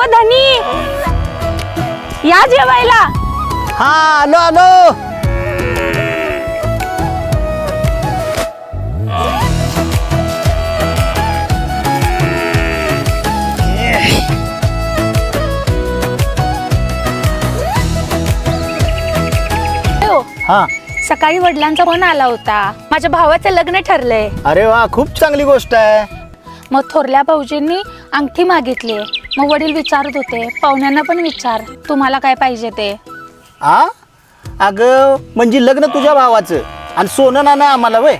धनी या जेवायला. हा आलो आलो. हा सकाळी वडिलांचा फोन आला होता, माझ्या भावाचं लग्न ठरलंय. अरे वा, खूप चांगली गोष्ट आहे. मग थोरल्या भाऊजींनी अंगठी मागितली. मग वडील विचारत होते, पाहुण्यांना पण विचार तुम्हाला काय पाहिजे ते. अगं म्हणजे लग्न तुझ्या भावाचं आणि सोनं नाणं आम्हाला वय.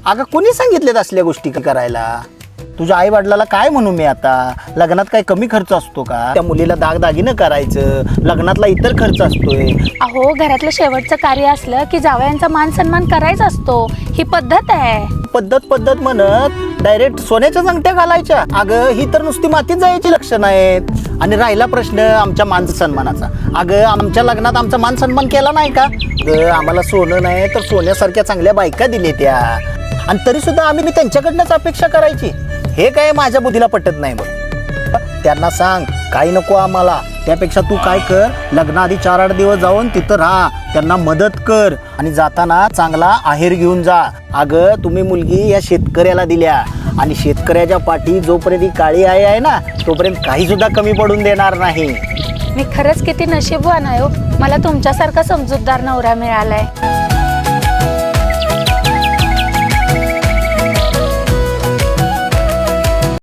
अगं कोणी सांगितलेत असल्या गोष्टी करायला? तुझ्या आई वडिलाला काय म्हणू मी आता? लग्नात काय कमी खर्च असतो का? त्या मुलीला दागदागिनं करायचं, लग्नातला इतर खर्च असतोय. अहो, घरातलं शेवटचं कार्य असलं की जावयांचा मान सन्मान करायचा असतो. ही पद्धत आहे. पद्धत म्हणत डायरेक्ट सोन्याच्या अंगठ्या घालायच्या? अगं ही तर नुसती मातीत जायची लक्षणं आहेत. आणि राहिला प्रश्न आमच्या मान सन्मानाचा, अगं आमच्या लग्नात आमचा मान सन्मान केला नाही का? आम्हाला सोनं नाही तर सोन्यासारख्या चांगल्या बायका दिले त्या, आणि तरी सुद्धा आम्ही त्यांच्याकडनंच अपेक्षा करायची. हे काय माझ्या बुद्धीला पटत नाही बघ. त्यांना सांग काही नको आम्हाला, त्यापेक्षा तू काय कर, लग्नाआधी 4-8 दिवस जाऊन तिथं राहा, त्यांना मदत कर आणि जाताना चांगला आहेर घेऊन जा. अगं तुम्ही मुलगी या शेतकऱ्याला दिल्या आणि शेतकऱ्याच्या पाठी जोपर्यंत ही काळी आहे ना तोपर्यंत काही सुद्धा कमी पडून देणार नाही. मी खरंच किती नशीबवान आहे हो, मला तुमच्यासारखा समजूतदार नवरा मिळालाय.